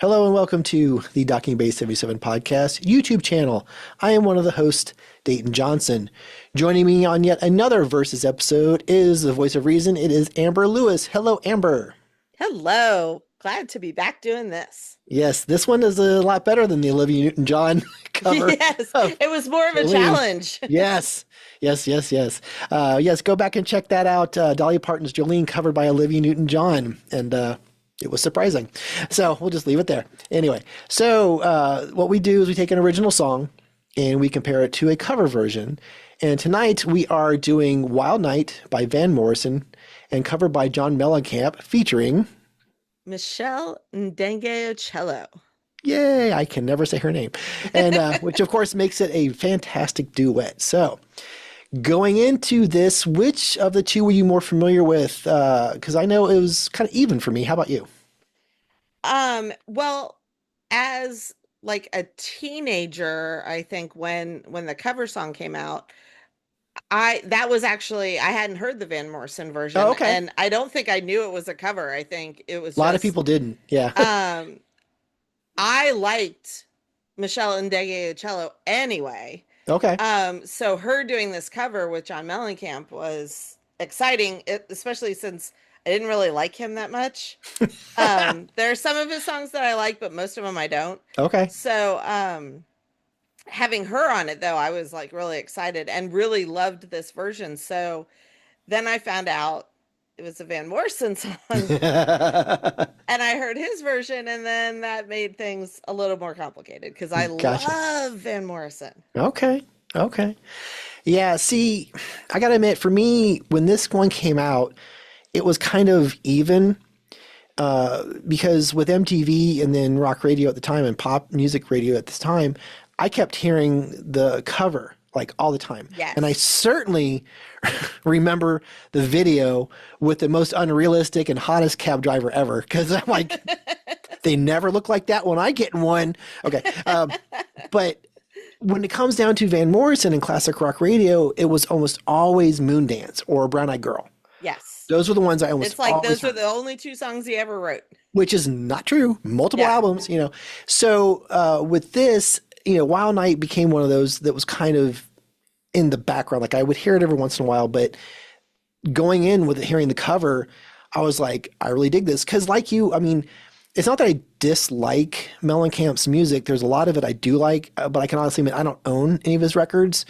Hello and welcome to the Docking Bay 77 podcast YouTube channel. I am one of the hosts, Dayton Johnson. Joining me on yet another Versus episode is the voice of reason. It is Amber Lewis. Hello, Amber. Hello. Glad to be back doing this. Yes, this one is a lot better than the Olivia Newton-John cover Yes, of it was more of a Jolene. challenge. Yes. Yes, go back and check that out. Dolly Parton's Jolene covered by Olivia Newton-John. And it was surprising. So we'll just leave it there. Anyway, so what we do is we take an original song and we compare it to a cover version. And tonight we are doing Wild Night by Van Morrison and covered by John Mellencamp featuring... Michelle Ndengeocello. Yay, I can never say her name. And which of course makes it a fantastic duet. So going into this, which of the two were you more familiar with? Because I know it was kind of even for me. How about you? Well, as like a teenager, I think when the cover song came out, I hadn't heard the Van Morrison Oh, version, okay. and I don't think I knew it was a cover. I think it was A lot of just people didn't. Yeah. um I liked Michelle Ndengeocello anyway. Okay. So her doing this cover with John Mellencamp was exciting, especially since I didn't really like him that much. There are some of his songs that I like, but most of them I don't. Okay. So, having her on it though, I was like really excited and really loved this version. So then I found out it was a Van Morrison song and I heard his version, and then that made things a little more complicated because I Gotcha. love Van Morrison. Okay. Okay. Yeah. See, I got to admit, for me, when this one came out, it was kind of even because with MTV and then rock radio at the time and pop music radio at this time, I kept hearing the cover like all the time. And I Yes. certainly remember the video with the most unrealistic and hottest cab driver ever because I'm like, they never look like that when I get in one. Okay. But when it comes down to Van Morrison and classic rock radio, it was almost always Moondance or Brown Eyed Girl. Yes. Those were the ones I almost It's like always those are heard, the only two songs he ever wrote. which is not true. Multiple Yeah. albums. So with this, Wild Night became one of those that was kind of in the background. Like I would hear it every once in a while, but going in with hearing the cover, I was like, I really dig this. Because like you, I mean, it's not that I dislike Mellencamp's music. There's a lot of it I do like, but I can honestly admit I don't own any of his records,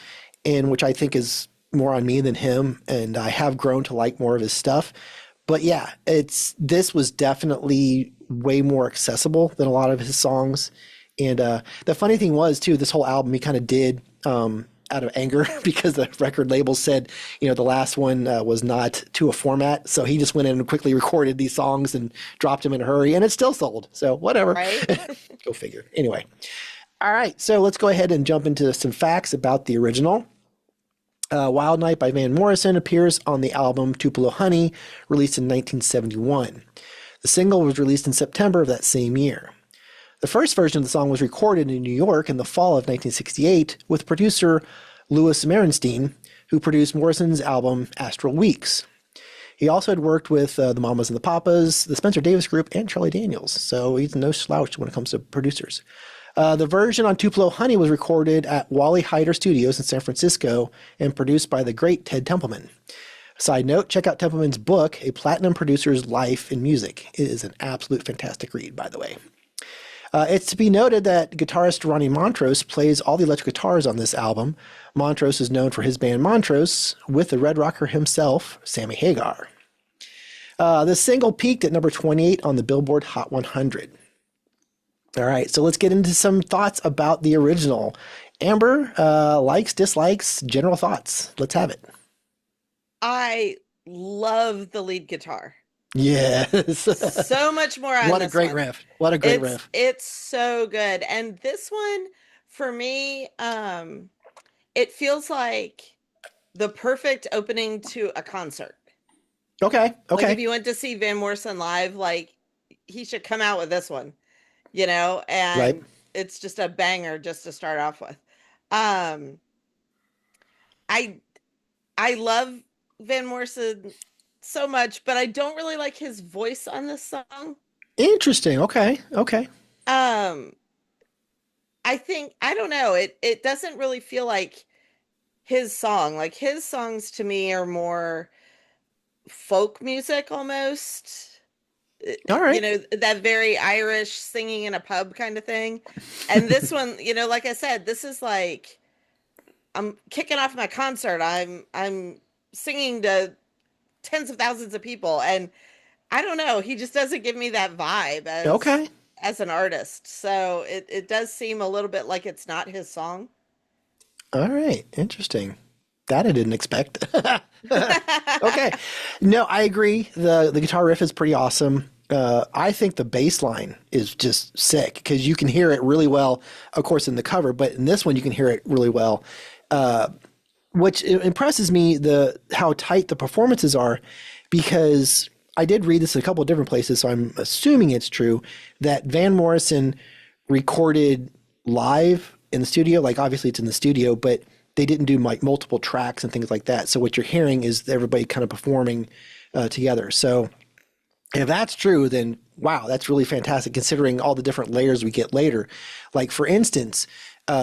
and which I think is more on me than him. And I have grown to like more of his stuff. But yeah, this was definitely way more accessible than a lot of his songs. And the funny thing was too, this whole album he kind of did out of anger because the record label said, the last one was not to a format. So he just went in and quickly recorded these songs and dropped them in a hurry, and it still sold. So whatever. Right? Go figure. Anyway. All right. So let's go ahead and jump into some facts about the original. Wild Night by Van Morrison appears on the album Tupelo Honey, released in 1971. The single was released in September of that same year. The first version of the song was recorded in New York in the fall of 1968 with producer Louis Merenstein, who produced Morrison's album Astral Weeks. He also had worked with the Mamas and the Papas, the Spencer Davis Group, and Charlie Daniels, so he's no slouch when it comes to producers. The version on Tupelo Honey was recorded at Wally Heider Studios in San Francisco and produced by the great Ted Templeman. Side note, check out Templeman's book, A Platinum Producer's Life in Music. It is an absolute fantastic read, by the way. It's to be noted that guitarist Ronnie Montrose plays all the electric guitars on this album. Montrose is known for his band Montrose with the Red Rocker himself, Sammy Hagar. The single peaked at number 28 on the Billboard Hot 100. All right, so let's get into some thoughts about the original. Amber, likes, dislikes, general thoughts. Let's have it. I love the lead guitar. Yes. So much more on What a this great one. riff. What a great It's riff. it's so good. And this one for me, it feels like the perfect opening to a concert. Okay. Like if Okay. you went to see Van Morrison live, like he should come out with this one, Right. and it's just a banger just to start off with. Um, I I love Van Morrison so much, but I don't really like his voice on this song. Interesting. Okay. Okay. Um, I think I don't know. It doesn't really feel like his song. Like his songs to me are more folk music almost. All You right. know, that very Irish singing in a pub kind of thing. And this one, you know, like I said, this is like I'm kicking off my concert. I'm singing to tens of thousands of people, and I don't know, he just doesn't give me that vibe Okay. as an artist. So it does seem a little bit like it's not his song. All right. Interesting. That I didn't expect. Okay. No, I agree. The guitar riff is pretty awesome. I think the bass line is just sick because you can hear it really well, of course, in the cover, but in this one you can hear it really well. Which impresses me the how tight the performances are, because I did read this in a couple of different places, so I'm assuming it's true that Van Morrison recorded live in the studio. Like obviously it's in the studio, but they didn't do like multiple tracks and things like that. So what you're hearing is everybody kind of performing together. So if that's true, then wow, that's really fantastic considering all the different layers we get later. Like for instance,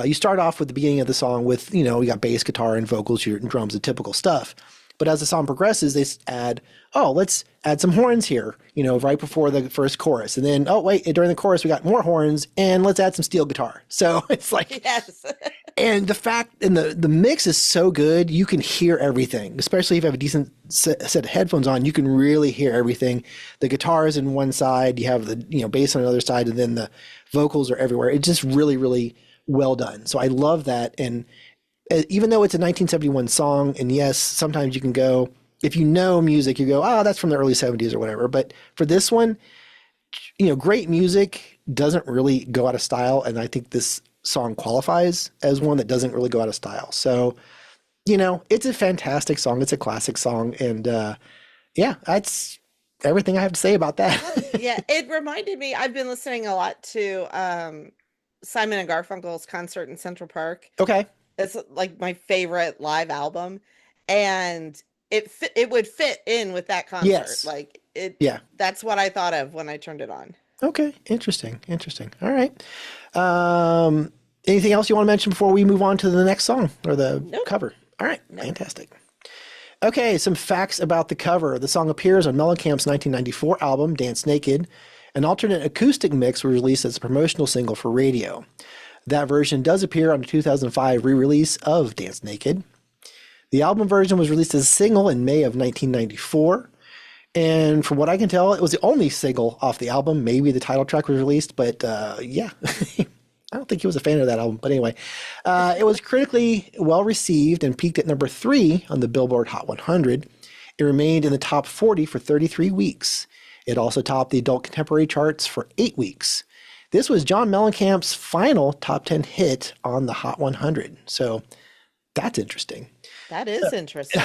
you start off with the beginning of the song with, you know, you got bass guitar and vocals, your drums, the typical stuff. But as the song progresses, they add, oh, let's add some horns here, you know, right before the first chorus. And then, oh, wait, during the chorus, we got more horns and let's add some steel guitar. So it's like, Yes. and the fact, and the mix is so good, you can hear everything, especially if you have a decent set of headphones on, you can really hear everything. The guitar is in one side, you have the, you know, bass on the other side, and then the vocals are everywhere. It's just really, really well done. So I love that. And even though it's a 1971 song, and yes, sometimes you can go, if you know music, you go, oh, that's from the early 70s or whatever. But for this one, you know, great music doesn't really go out of style. And I think this song qualifies as one that doesn't really go out of style. So, you know, it's a fantastic song. It's a classic song. And yeah, that's everything I have to say about that. Yeah, it reminded me, I've been listening a lot to Simon and Garfunkel's concert in Central Park. Okay. It's like my favorite live album, and it would fit in with that concert. Yes. Like it Yeah. that's what I thought of when I turned it on. Okay. Interesting. Interesting. All right. Anything else you want to mention before we move on to the next song or the Nope. cover? All right. Nope. Fantastic. Okay. Some facts about the cover. The song appears on Mellencamp's 1994 album, Dance Naked. An alternate acoustic mix was released as a promotional single for radio. That version does appear on the 2005 re-release of Dance Naked. The album version was released as a single in May of 1994. And from what I can tell, it was the only single off the album. Maybe the title track was released, but yeah. I don't think he was a fan of that album. But anyway, it was critically well received and peaked at number 3 on the Billboard Hot 100. It remained in the top 40 for 33 weeks. It also topped the adult contemporary charts for 8 weeks. This was John Mellencamp's final top 10 hit on the Hot 100. So that's interesting. That is interesting.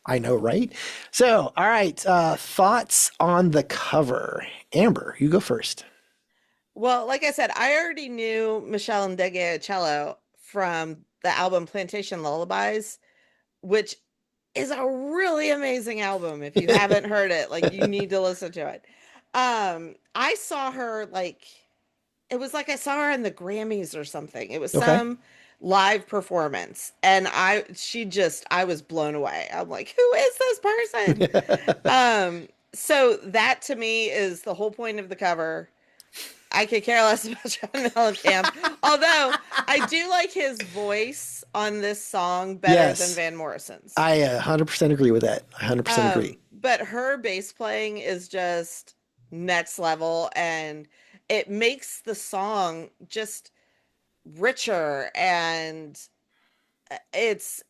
I know, right? So, all right. Thoughts on the cover. Amber, you go first. Well, like I said, I already knew Michelle Ndegeocello from the album Plantation Lullabies, which is a really amazing album. If you haven't heard it, like you need to listen to it. I saw her like it was like I saw her in the Grammys or something. It was Okay. some live performance, and I was blown away. I'm like, who is this person? So that to me is the whole point of the cover. I could care less about John Mellencamp, although I do like his voice on this song better Yes. than Van Morrison's. I 100% agree with that. 100% agree. But her bass playing is just next level, and it makes the song just richer, and there's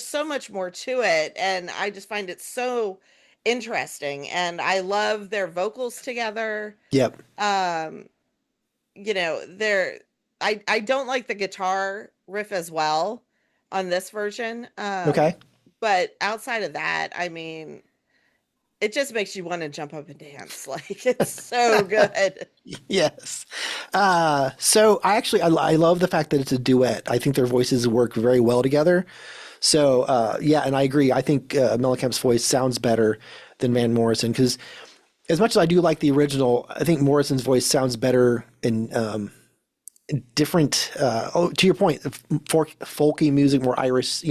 so much more to it, and I just find it so interesting, and I love their vocals together. Yep. You know, I don't like the guitar riff as well on this version. Okay. But outside of that, I mean, it just makes you want to jump up and dance. Like it's so good. Yes. So I love the fact that it's a duet. I think their voices work very well together. So yeah, and I agree. I think Mellencamp's voice sounds better than Van Morrison because as much as I do like the original, I think Morrison's voice sounds better in different. To your point, folky music, more Irish.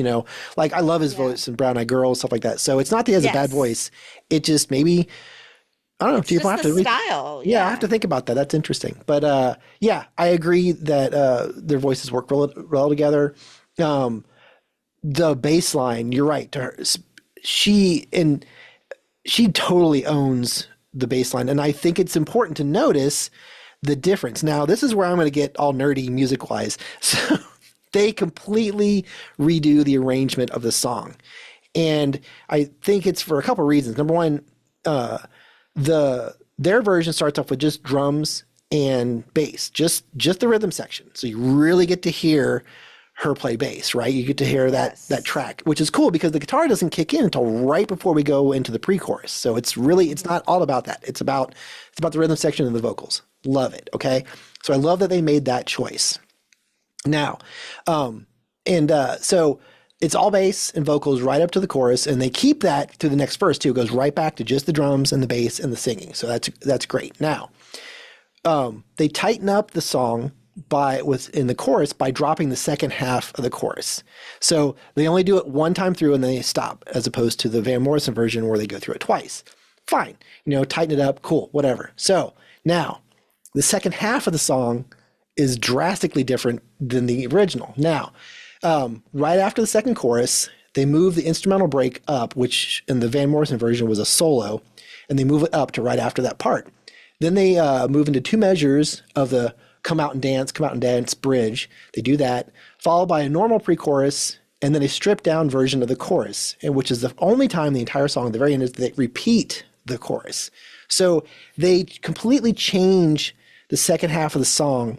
Like I love his Yeah. voice in Brown Eyed Girl, stuff like that. So it's not that he has a bad Yes. voice. It just maybe I don't know. It's Do you just have the to? style. Yeah, I have Yeah. to think about that. That's interesting. But yeah, I agree that their voices work well together. Um, the bass line, you're right. She and she totally owns the bass line, and I think it's important to notice the difference. Now, this is where I'm going to get all nerdy music wise. So they completely redo the arrangement of the song, and I think it's for a couple reasons. Number one, their version starts off with just drums and bass, just the rhythm section. So you really get to hear her play bass, right? You get to hear that Yes. track, which is cool because the guitar doesn't kick in until right before we go into the pre-chorus. So it's Mhm. not all about that. It's about the rhythm section and the vocals. Love it. Okay, so I love that they made that choice. Now, and so it's all bass and vocals right up to the chorus, and they keep that to the next verse too. It goes right back to just the drums and the bass and the singing. So that's great. Now, they tighten up the song in the chorus by dropping the second half of the chorus. So they only do it one time through and then they stop, as opposed to the Van Morrison version where they go through it twice. Fine, tighten it up, cool, whatever. So now the second half of the song is drastically different than the original. Now, right after the second chorus, they move the instrumental break up, which in the Van Morrison version was a solo, and they move it up to right after that part. Then they move into two measures of the come out and dance bridge. They do that, followed by a normal pre chorus, and then a stripped down version of the chorus, and which is the only time the entire song at the very end is they repeat the chorus. So they completely change the second half of the song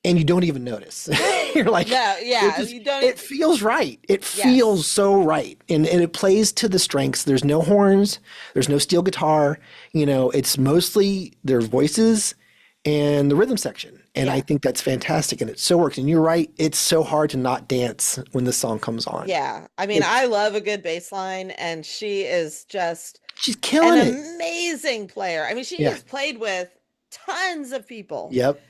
and you don't even notice. You're like, No, yeah, you don't. it feels right. It feels Yes. so right. And it plays to the strengths. There's no horns, there's no steel guitar. It's mostly their voices and the rhythm section. And I Yeah. think that's fantastic. And it so works. And you're right, it's so hard to not dance when this song comes on. Yeah. I mean, It's I love a good bass line, and she is just she's an killing it. amazing player. I mean, she Yeah. has played with tons of people. Yep.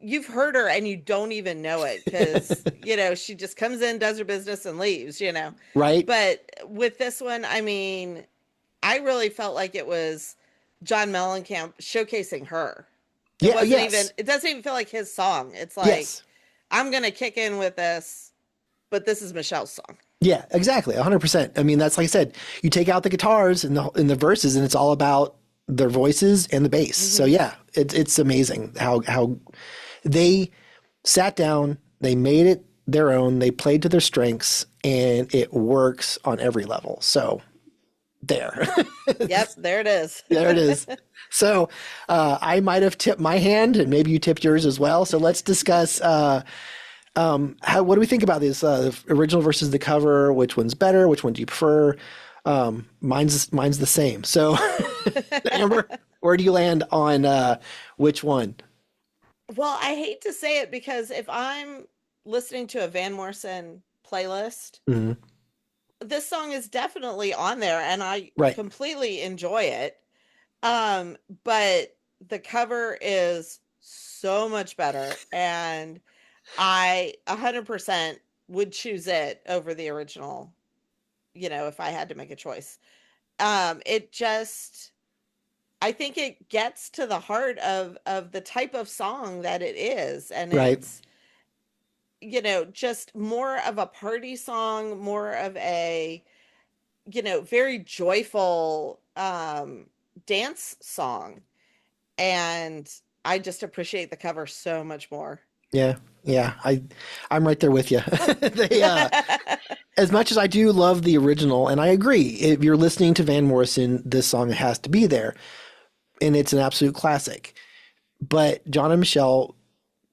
You've heard her and you don't even know it because, she just comes in, does her business, and leaves. Right? But with this one, I mean, I really felt like it was John Mellencamp showcasing her. Yeah, yes. It doesn't even feel like his song. It's like, Yes. I'm going to kick in with this, but this is Michelle's song. Yeah, exactly. 100%. I mean, that's like I said, you take out the guitars in the verses and it's all about their voices and the bass. So Hmm. yeah, it's amazing how they sat down, they made it their own, they played to their strengths and it works on every level. So there. Yep, there it is. There it is. So I might have tipped my hand and maybe you tipped yours as well. So let's discuss what do we think about this? The original versus the cover. Which one's better? Which one do you prefer? Mine's the same. So, Amber, where do you land on which one? Well, I hate to say it because if I'm listening to a Van Morrison playlist, Mhm. this song is definitely on there and I Right. completely enjoy it. But the cover is so much better and I 100% would choose it over the original, if I had to make a choice. It just I think it gets to the heart of the type of song that it is, and Right. it's just more of a party song, more of a very joyful dance song, and I just appreciate the cover so much more. Yeah. Yeah. I'm right there with you. They, as much as I do love the original, and I agree, if you're listening to Van Morrison, this song has to be there, and it's an absolute classic. But John and Michelle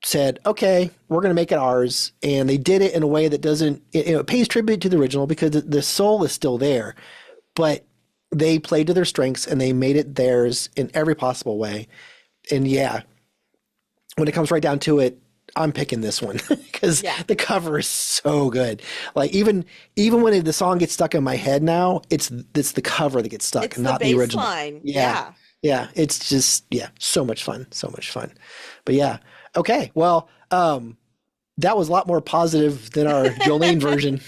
said, okay, we're going to make it ours. And they did it in a way that doesn't, it pays tribute to the original because the soul is still there, but they played to their strengths and they made it theirs in every possible way. And yeah, when it comes right down to it, I'm picking this one because Yeah. the cover is so good. Like even when the song gets stuck in my head now, it's the cover that gets stuck, It's the not the bass original. line. Yeah. Yeah. Yeah, it's just so much fun, so much fun. But yeah, okay. Well, that was a lot more positive than our Jolene version.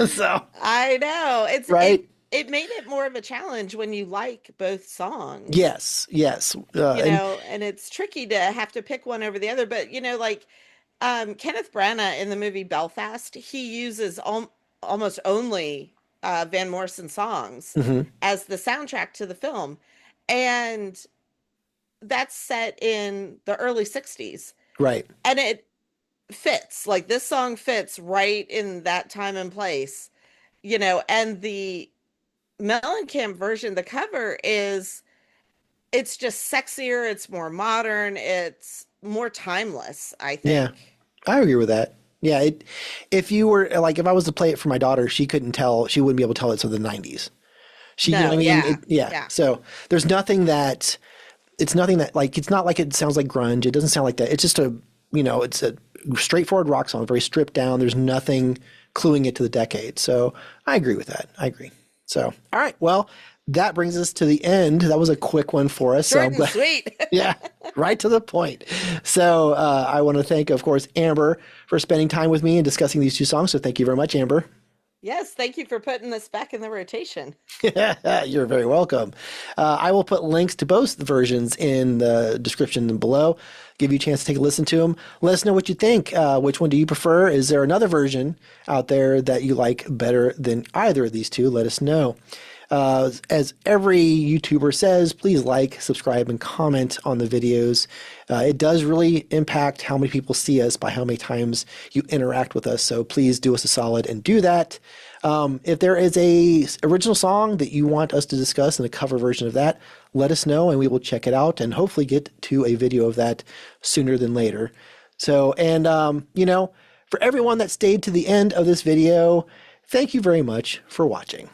So, I know. right? It made it more of a challenge when you like both songs. Yes, yes. And And it's tricky to have to pick one over the other, but like Kenneth Branagh in the movie Belfast, he uses almost only Van Morrison songs mhm, as the soundtrack to the film. And that's set in the early 60s. right. And it fits. Like this song fits right in that time and place, and the Mellencamp version, the cover it's just sexier, it's more modern, it's more timeless, I Yeah, think. I agree with that. Yeah, if you were like, if I was to play it for my daughter, she wouldn't be able to tell it's of the 90s. You know what No, I mean? yeah, Yeah. yeah. So there's it's nothing that like, it's not like it sounds like grunge. It doesn't sound like that. It's just it's a straightforward rock song, very stripped down. There's nothing cluing it to the decade. So I agree with that. I agree. So, all right. Well, that brings us to the end. That was a quick one for us. So Short I'm and glad. sweet. Yeah, right to the point. So I want to thank, of course, Amber for spending time with me and discussing these two songs. So thank you very much, Amber. Yes, thank you for putting this back in the rotation. You're very welcome. I will put links to both versions in the description below. Give you a chance to take a listen to them. Let us know what you think. Which one do you prefer? Is there another version out there that you like better than either of these two? Let us know. As every YouTuber says, please like, subscribe, and comment on the videos. It does really impact how many people see us by how many times you interact with us. So please do us a solid and do that. If there is a original song that you want us to discuss and a cover version of that, let us know and we will check it out and hopefully get to a video of that sooner than later. So, and for everyone that stayed to the end of this video, thank you very much for watching.